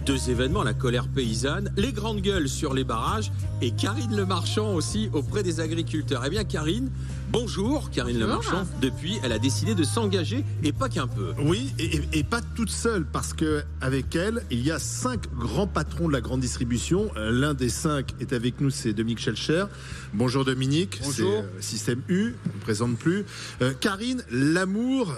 2 événements, la colère paysanne, les grandes gueules sur les barrages et Karine Le Marchand aussi auprès des agriculteurs. Eh bien Karine, bonjour Karine Le Marchand. Depuis, elle a décidé de s'engager et pas qu'un peu. Oui, et pas toute seule, parce qu'avec elle, il y a 5 grands patrons de la grande distribution. L'un des 5 est avec nous, c'est Dominique Schelcher. Bonjour Dominique. Bonjour. C'est Système U, on ne présente plus. Karine, l'amour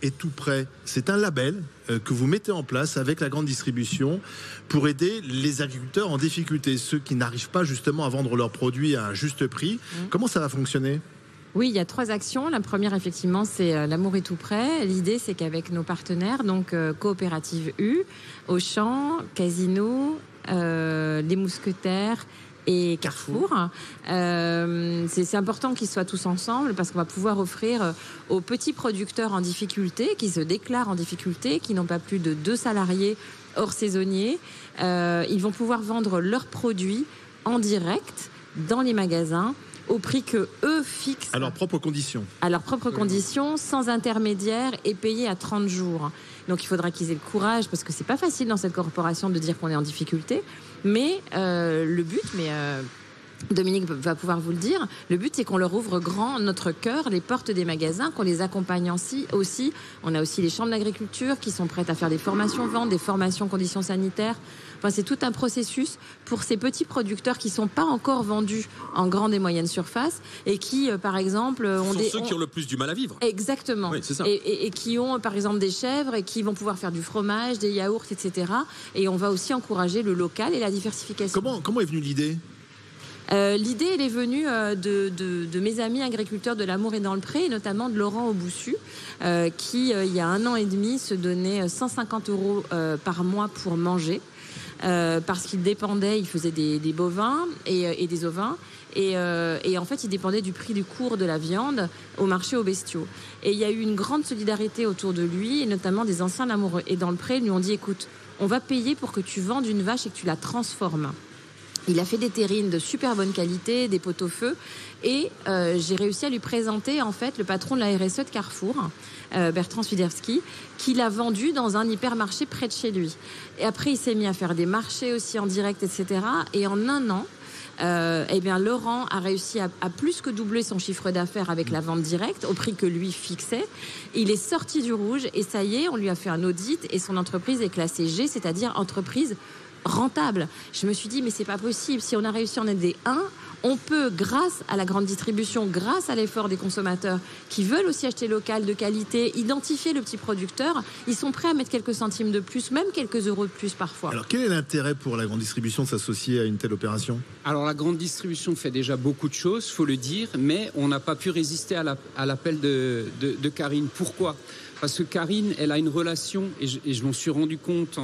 est tout près. C'est un label que vous mettez en place avec la grande distribution pour aider les agriculteurs en difficulté, ceux qui n'arrivent pas justement à vendre leurs produits à un juste prix. Comment ça va fonctionner ? Oui, il y a 3 actions. La première, effectivement, c'est l'amour est tout près. L'idée, c'est qu'avec nos partenaires, donc Coopérative U, Auchan, Casino, les Mousquetaires et Carrefour. C'est important qu'ils soient tous ensemble parce qu'on va pouvoir offrir aux petits producteurs en difficulté, qui se déclarent en difficulté, qui n'ont pas plus de 2 salariés hors saisonniers. Ils vont pouvoir vendre leurs produits en direct dans les magasins au prix que eux fixent. À leurs propres conditions. À leurs propres conditions, sans intermédiaire et payés à 30 jours. Donc il faudra qu'ils aient le courage, parce que c'est pas facile dans cette corporation de dire qu'on est en difficulté. Mais le but, Dominique va pouvoir vous le dire, le but c'est qu'on leur ouvre grand notre cœur, les portes des magasins, qu'on les accompagne aussi. On a aussi les chambres d'agriculture qui sont prêtes à faire des formations ventes, des formations conditions sanitaires. Enfin, c'est tout un processus pour ces petits producteurs qui sont pas encore vendus en grande et moyenne surface et qui, par exemple, ceux qui ont le plus du mal à vivre. Exactement. Oui, c'est ça. Et qui ont, par exemple, des chèvres et qui vont pouvoir faire du fromage, des yaourts, etc. Et on va aussi encourager le local et la diversification. Comment est venue l'idée ? L'idée, elle est venue de mes amis agriculteurs de l'Amour et dans le Pré, et notamment de Laurent Auboussu, qui, il y a 1 an et demi, se donnait 150 € par mois pour manger, parce qu'il dépendait, il faisait des bovins et des ovins, et en fait, il dépendait du prix du cours de la viande au marché aux bestiaux. Et il y a eu une grande solidarité autour de lui, et notamment des anciens de l'Amour et dans le Pré lui ont dit, écoute, on va payer pour que tu vendes une vache et que tu la transformes. Il a fait des terrines de super bonne qualité, des pot-au-feu, et j'ai réussi à lui présenter en fait le patron de la RSE de Carrefour, Bertrand Swiderski, qui l'a vendu dans un hypermarché près de chez lui. Et après, il s'est mis à faire des marchés aussi en direct, etc. Et en 1 an, Laurent a réussi à plus que doubler son chiffre d'affaires avec la vente directe au prix que lui fixait. Il est sorti du rouge et ça y est, on lui a fait un audit et son entreprise est classée G, c'est-à-dire entreprise rentable. Je me suis dit, mais c'est pas possible. Si on a réussi à en aider un, on peut, grâce à la grande distribution, grâce à l'effort des consommateurs qui veulent aussi acheter local, de qualité, identifier le petit producteur, ils sont prêts à mettre quelques centimes de plus, même quelques euros de plus parfois. Alors, quel est l'intérêt pour la grande distribution de s'associer à une telle opération ? Alors, la grande distribution fait déjà beaucoup de choses, faut le dire, mais on n'a pas pu résister à l'appel de Karine. Pourquoi ? Parce que Karine, elle a une relation, et je m'en suis rendu compte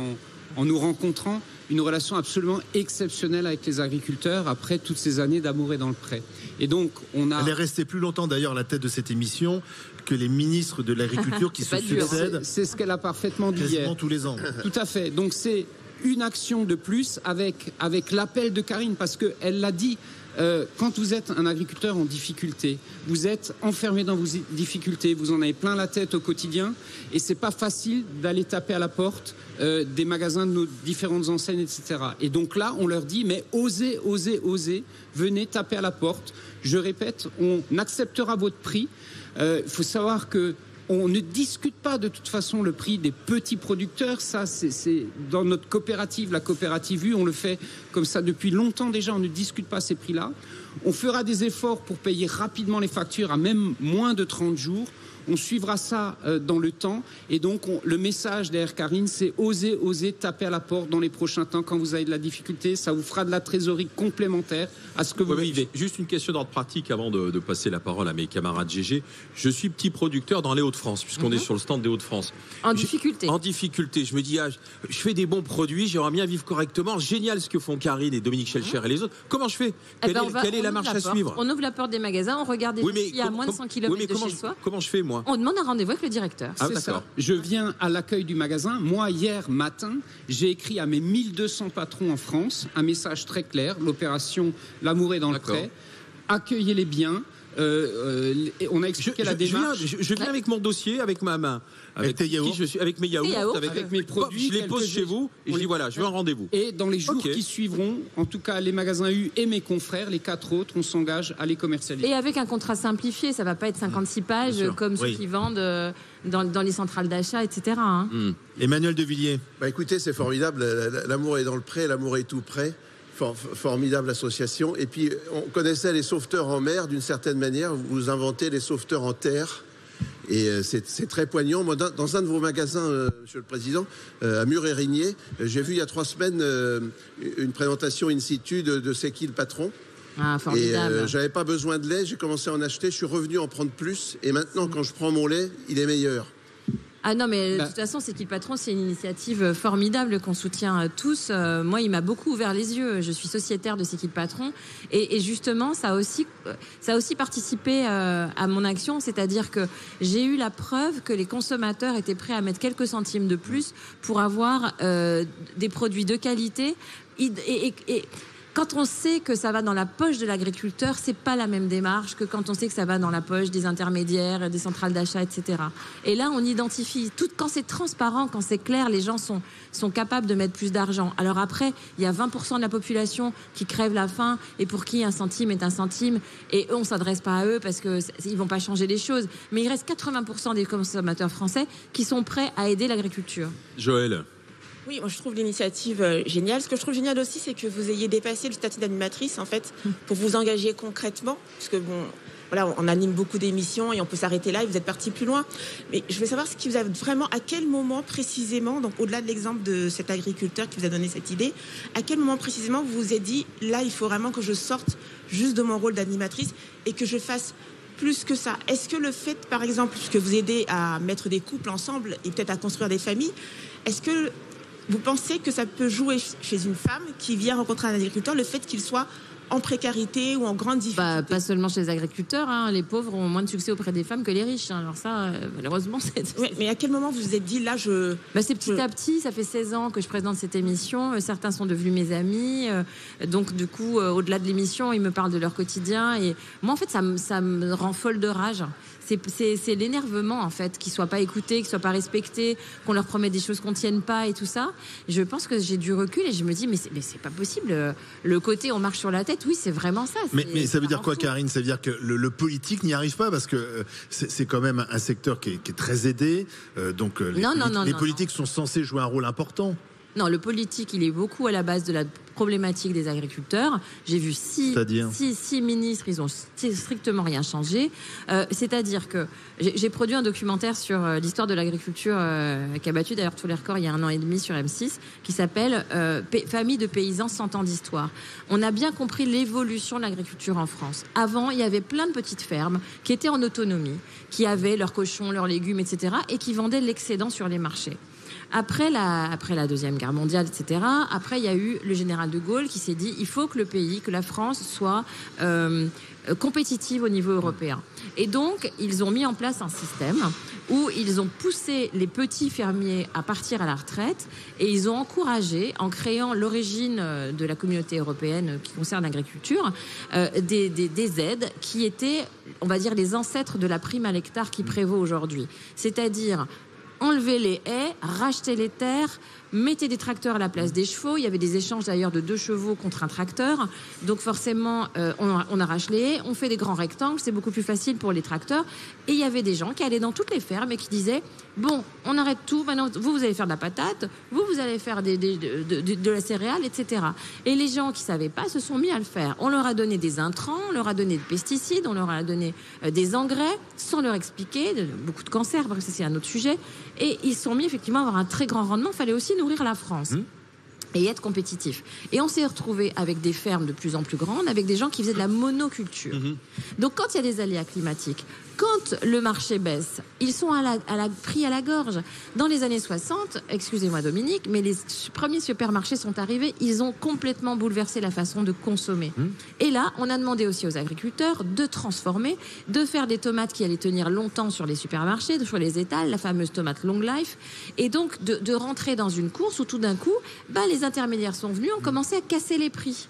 en nous rencontrant, une relation absolument exceptionnelle avec les agriculteurs après toutes ces années d'amour et dans le pré. Et donc, Elle est restée plus longtemps d'ailleurs à la tête de cette émission que les ministres de l'agriculture qui se succèdent. C'est ce qu'elle a parfaitement dit hier. Tous les ans. Tout à fait. Donc c'est une action de plus avec l'appel de Karine, parce qu'elle l'a dit. Quand vous êtes un agriculteur en difficulté, vous êtes enfermé dans vos difficultés, vous en avez plein la tête au quotidien, et c'est pas facile d'aller taper à la porte des magasins de nos différentes enseignes, etc. Et donc là, on leur dit, mais osez, venez taper à la porte. Je répète, on acceptera votre prix. Il faut savoir que on ne discute pas de toute façon le prix des petits producteurs. Ça, c'est dans notre coopérative, la coopérative U, on le fait comme ça depuis longtemps déjà. On ne discute pas ces prix-là. On fera des efforts pour payer rapidement les factures à même moins de 30 jours. On suivra ça dans le temps. Et donc, le message derrière Karine, c'est oser taper à la porte dans les prochains temps quand vous avez de la difficulté. Ça vous fera de la trésorerie complémentaire à ce que vous vivez. Juste une question d'ordre pratique avant de passer la parole à mes camarades GG. Je suis petit producteur dans les Hauts-de-France, puisqu'on est sur le stand des Hauts-de-France. En difficulté. En difficulté. Je me dis, je fais des bons produits, j'aimerais bien vivre correctement. Génial ce que font Karine et Dominique Schelcher et les autres. Comment je fais ? Quelle est la marche à suivre ? On ouvre la porte des magasins, on regarde des filles à moins de 100 km de chez soi. Comment je fais, moi ? On demande un rendez-vous avec le directeur. C'est ça. Je viens à l'accueil du magasin. Moi, hier matin, j'ai écrit à mes 1200 patrons en France un message très clair, l'opération L'amour est dans le pré. Accueillez-les bien. on a expliqué la démarche. Je viens avec mon dossier, avec ma main. Avec tes yaourts. Avec mes yaourts, avec mes produits. Je les pose chez vous et je dis voilà, je veux un rendez-vous. Et dans les jours qui suivront, en tout cas les magasins U et mes confrères, les 4 autres, on s'engage à les commercialiser. Et avec un contrat simplifié, ça va pas être 56 pages comme ceux qui vendent dans les centrales d'achat, etc. Hein. Emmanuel de Villiers. Écoutez, c'est formidable. L'amour est dans le pré, l'amour est tout près. Formidable association. Et puis, on connaissait les sauveteurs en mer d'une certaine manière. Vous inventez les sauveteurs en terre. Et c'est très poignant. Moi, dans un de vos magasins, Monsieur le Président, à Mur-Érigné, j'ai vu il y a 3 semaines une présentation in situ de C'est qui le patron. Ah, formidable. Et j'avais pas besoin de lait, j'ai commencé à en acheter, je suis revenu en prendre plus. Et maintenant, quand je prends mon lait, il est meilleur. Ah non, mais de toute façon, C'est qui le patron, c'est une initiative formidable qu'on soutient tous. Moi, il m'a beaucoup ouvert les yeux. Je suis sociétaire de C'est qui le patron. Et justement, ça a aussi participé à mon action. C'est-à-dire que j'ai eu la preuve que les consommateurs étaient prêts à mettre quelques centimes de plus pour avoir des produits de qualité. Et quand on sait que ça va dans la poche de l'agriculteur, c'est pas la même démarche que quand on sait que ça va dans la poche des intermédiaires, des centrales d'achat, etc. Et là, on identifie tout quand c'est transparent, quand c'est clair, les gens sont capables de mettre plus d'argent. Alors après, il y a 20% de la population qui crève la faim et pour qui un centime est un centime. Et eux, on s'adresse pas à eux parce que ils vont pas changer les choses. Mais il reste 80% des consommateurs français qui sont prêts à aider l'agriculture. Joël. Oui, moi je trouve l'initiative géniale. Ce que je trouve génial aussi, c'est que vous ayez dépassé le statut d'animatrice, en fait, pour vous engager concrètement. Parce que bon, voilà, on anime beaucoup d'émissions et on peut s'arrêter là et vous êtes parti plus loin. Mais je veux savoir ce qui vous a vraiment, à quel moment précisément, donc au-delà de l'exemple de cet agriculteur qui vous a donné cette idée, à quel moment précisément vous vous êtes dit, là, il faut vraiment que je sorte juste de mon rôle d'animatrice et que je fasse plus que ça. Est-ce que le fait, par exemple, que vous aidez à mettre des couples ensemble et peut-être à construire des familles, est-ce que vous pensez que ça peut jouer chez une femme qui vient rencontrer un agriculteur, le fait qu'il soit en précarité ou en grande difficulté? Pas seulement chez les agriculteurs, hein. Les pauvres ont moins de succès auprès des femmes que les riches. Hein. Alors ça, malheureusement, c'est... Ouais, mais à quel moment vous vous êtes dit, là, c'est petit à petit, ça fait 16 ans que je présente cette émission. Certains sont devenus mes amis. Donc, du coup, au-delà de l'émission, ils me parlent de leur quotidien. Et moi, en fait, ça me rend folle de rage. C'est l'énervement, en fait, qu'ils ne soient pas écoutés, qu'ils ne soient pas respectés, qu'on leur promet des choses qu'on ne tienne pas et tout ça. Je pense que j'ai du recul et je me dis, mais c'est pas possible. Le côté on marche sur la tête, oui, c'est vraiment ça. Mais ça veut dire quoi, Karine? Ça veut dire que le politique n'y arrive pas parce que c'est quand même un secteur qui est très aidé. Donc les politiques sont censés jouer un rôle important. Non, le politique, il est beaucoup à la base de la problématique des agriculteurs. J'ai vu six ministres, ils ont strictement rien changé. C'est-à-dire que j'ai produit un documentaire sur l'histoire de l'agriculture qui a battu d'ailleurs tous les records il y a 1 an et demi sur M6, qui s'appelle Famille de paysans 100 ans d'histoire. On a bien compris l'évolution de l'agriculture en France. Avant, il y avait plein de petites fermes qui étaient en autonomie, qui avaient leurs cochons, leurs légumes, etc. et qui vendaient l'excédent sur les marchés. Après la Deuxième Guerre mondiale, etc., après, il y a eu le général de Gaulle qui s'est dit il faut que la France soit compétitive au niveau européen. Et donc, ils ont mis en place un système où ils ont poussé les petits fermiers à partir à la retraite et ils ont encouragé, en créant l'origine de la communauté européenne qui concerne l'agriculture, des aides qui étaient, on va dire, les ancêtres de la prime à l'hectare qui prévaut aujourd'hui. C'est-à-dire enlever les haies, racheter les terres, mettez des tracteurs à la place des chevaux. Il y avait des échanges d'ailleurs de 2 chevaux contre un tracteur. Donc forcément, on arrache les haies, on fait des grands rectangles, c'est beaucoup plus facile pour les tracteurs. Et il y avait des gens qui allaient dans toutes les fermes et qui disaient bon, on arrête tout, maintenant vous allez faire de la patate, vous allez faire de la céréale, etc. Et les gens qui ne savaient pas se sont mis à le faire. On leur a donné des intrants, on leur a donné des pesticides, on leur a donné des engrais, sans leur expliquer, beaucoup de cancers, parce que c'est un autre sujet. Et ils se sont mis effectivement à avoir un très grand rendement. Il fallait aussi nourrir la France. Et être compétitif. Et on s'est retrouvé avec des fermes de plus en plus grandes, avec des gens qui faisaient de la monoculture. Donc quand il y a des aléas climatiques, quand le marché baisse, ils sont pris à la gorge. Dans les années 60, excusez-moi Dominique, mais les premiers supermarchés sont arrivés, ils ont complètement bouleversé la façon de consommer. Et là, on a demandé aussi aux agriculteurs de transformer, de faire des tomates qui allaient tenir longtemps sur les supermarchés, sur les étals, la fameuse tomate long life, et donc de rentrer dans une course où tout d'un coup, les intermédiaires sont venus, ont commencé à casser les prix.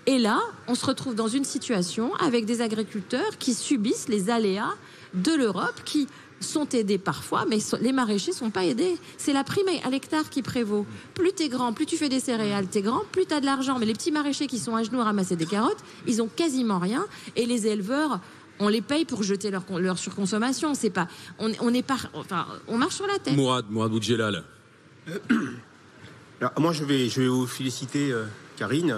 Et là, on se retrouve dans une situation avec des agriculteurs qui subissent les aléas de l'Europe, qui sont aidés parfois, mais les maraîchers ne sont pas aidés. C'est la prime à l'hectare qui prévaut. Plus t'es grand, plus tu fais des céréales, t'es grand, plus t'as de l'argent. Mais les petits maraîchers qui sont à genoux à ramasser des carottes, ils ont quasiment rien. Et les éleveurs, on les paye pour jeter leur surconsommation. C'est pas, on marche sur la tête. Mourad Boudjelal. Alors, moi, je vais vous féliciter, Karine,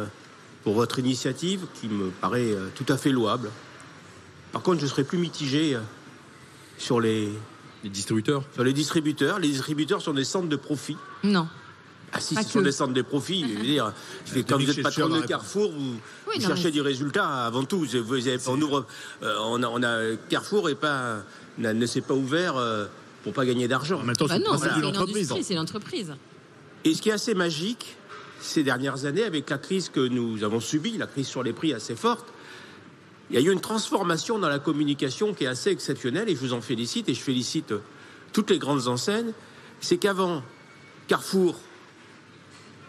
pour votre initiative qui me paraît tout à fait louable. Par contre, je serais plus mitigé sur les distributeurs. Sur les distributeurs. Les distributeurs sont des centres de profit. Non. Ah si, ce sont des centres de profit. Je veux dire, quand vous êtes patron de Carrefour, vous cherchez du résultat avant tout. On a Carrefour ne s'est pas ouvert pour pas gagner d'argent. En même temps, c'est l'entreprise. Et ce qui est assez magique ces dernières années, avec la crise que nous avons subie, la crise sur les prix assez forte, il y a eu une transformation dans la communication qui est assez exceptionnelle, et je vous en félicite, et je félicite toutes les grandes enseignes. C'est qu'avant, Carrefour,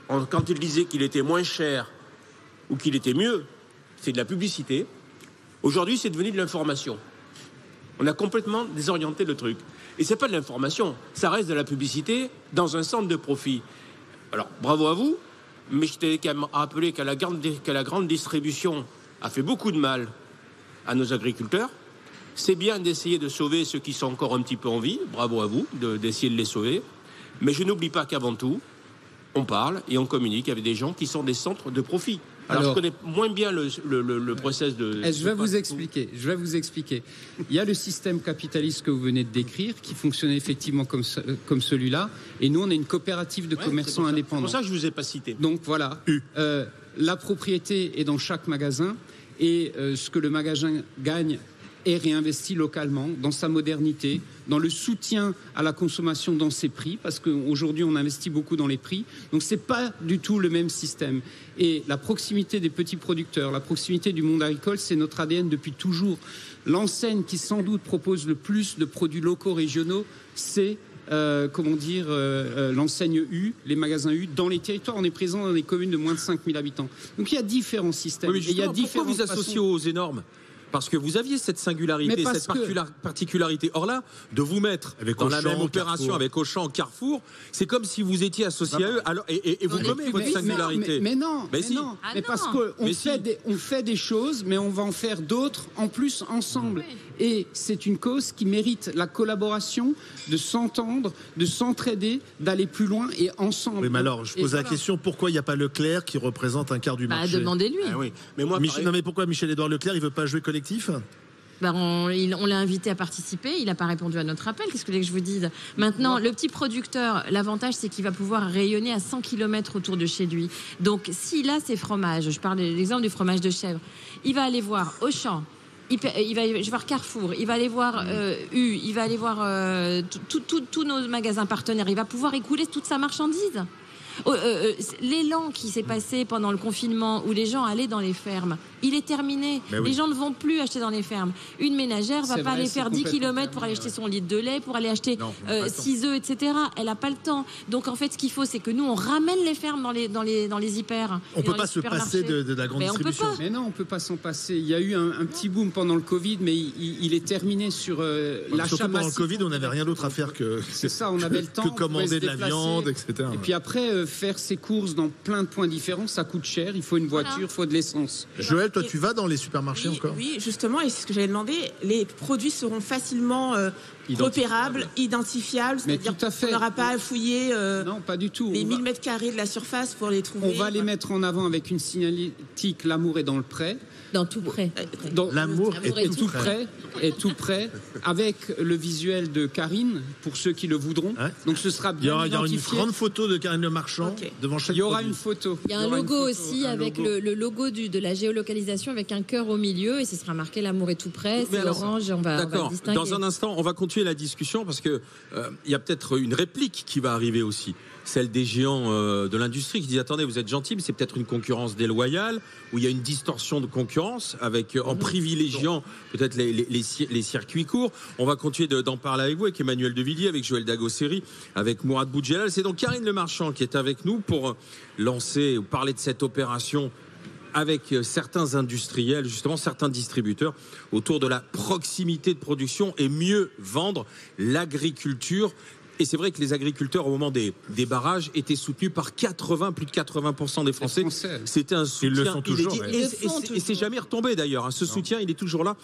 quand il disait qu'il était moins cher ou qu'il était mieux, c'est de la publicité. Aujourd'hui, c'est devenu de l'information. On a complètement désorienté le truc. Et c'est pas de l'information, ça reste de la publicité dans un centre de profit. Alors, bravo à vous, mais je t'ai quand même rappelé que la grande distribution a fait beaucoup de mal à nos agriculteurs. C'est bien d'essayer de sauver ceux qui sont encore un petit peu en vie, bravo à vous, d'essayer de les sauver. Mais je n'oublie pas qu'avant tout, on parle et on communique avec des gens qui sont des centres de profit. Alors je connais moins bien le process de... Je vais vous expliquer. Il y a le système capitaliste que vous venez de décrire qui fonctionne effectivement comme celui-là. Et nous, on est une coopérative de commerçants indépendants. C'est pour ça que je ne vous ai pas cité. Donc voilà, la propriété est dans chaque magasin. Et ce que le magasin gagne est réinvesti localement dans sa modernité, dans le soutien à la consommation dans ses prix, parce qu'aujourd'hui on investit beaucoup dans les prix, donc c'est pas du tout le même système. Et la proximité des petits producteurs, la proximité du monde agricole, c'est notre ADN depuis toujours. L'enseigne qui sans doute propose le plus de produits locaux régionaux, c'est l'enseigne U, les magasins U, dans les territoires. On est présent dans des communes de moins de 5000 habitants. Donc il y a différents systèmes. Oui, mais justement, il y a pourquoi vous associez aux énormes ? Parce que vous aviez cette singularité, cette particularité. Or là, de vous mettre avec dans la même opération Carrefour. Avec Auchan, Carrefour, c'est comme si vous étiez associé à eux alors, et vous gommez votre singularité. Mais non. Parce qu'on fait des choses, mais on va en faire d'autres en plus ensemble. Oui. Et c'est une cause qui mérite la collaboration, de s'entendre, de s'entraider, d'aller plus loin et ensemble. Oui, mais alors, je pose la question, pourquoi il n'y a pas Leclerc qui représente un quart du marché ? Demandez-lui. Ah oui. Mais moi, non, mais pourquoi Michel-Édouard Leclerc, il ne veut pas jouer collectif ? On l'a invité à participer, il n'a pas répondu à notre appel, qu'est-ce que vous voulez que je vous dise ? Maintenant, le petit producteur, l'avantage c'est qu'il va pouvoir rayonner à 100 km autour de chez lui. Donc s'il a ses fromages, je parle de l'exemple du fromage de chèvre, il va aller voir Auchan, je vais voir Carrefour, il va aller voir il va aller voir tous nos magasins partenaires, il va pouvoir écouler toute sa marchandise. L'élan qui s'est passé pendant le confinement où les gens allaient dans les fermes, il est terminé. Les gens ne vont plus acheter dans les fermes. Une ménagère va pas aller faire 10 km pour aller acheter son litre de lait, pour aller acheter 6 œufs, etc. Elle n'a pas le temps. Donc en fait, ce qu'il faut, c'est que nous, on ramène les fermes dans les hyper. On ne peut pas se passer de la grande distribution. Mais non, on ne peut pas s'en passer. Il y a eu un petit boom pendant le Covid, mais il est terminé sur l'achat pendant le Covid, on n'avait rien d'autre à faire que... C'est ça, on avait le temps. Que commander de la viande, etc. Et puis après, faire ses courses dans plein de points différents, ça coûte cher. Il faut une voiture, il faut de l'essence. Joël, toi, tu vas dans les supermarchés encore ? Oui, justement, et c'est ce que j'allais demander. Les produits seront facilement repérables, identifiables. C'est-à-dire qu'on n'aura pas à fouiller non, pas du tout. Les 1000 mètres carrés de la surface pour les trouver. On va les mettre en avant avec une signalétique « L'amour est dans le prêt ». Dans tout près. L'amour est tout près. Et tout près, avec le visuel de Karine, pour ceux qui le voudront. Ouais. Donc ce sera bien identifié. Il y aura une grande photo de Karine Le Marchand devant chaque produit. Il y aura une photo. Il y a un logo aussi avec le logo de la géolocalisation avec un cœur au milieu et ce sera marqué l'amour est tout près, c'est orange, on va distinguer. Dans un instant, on va continuer la discussion parce que il y a peut-être une réplique qui va arriver aussi. Celle des géants de l'industrie qui disent attendez, vous êtes gentils, mais c'est peut-être une concurrence déloyale où il y a une distorsion de concurrence avec en privilégiant peut-être les circuits courts. On va continuer d'en parler avec vous, avec Emmanuel Devilliers, avec Joël Dagosseri, avec Mourad Boudjelal. C'est donc Karine Le Marchand qui est avec nous pour lancer ou parler de cette opération avec certains industriels, justement certains distributeurs, autour de la proximité de production et mieux vendre l'agriculture. Et c'est vrai que les agriculteurs, au moment des barrages, étaient soutenus par plus de 80% des Français. C'était un soutien Ils le sont toujours, inédit. Et c'est jamais retombé d'ailleurs. Ce soutien, il est toujours là.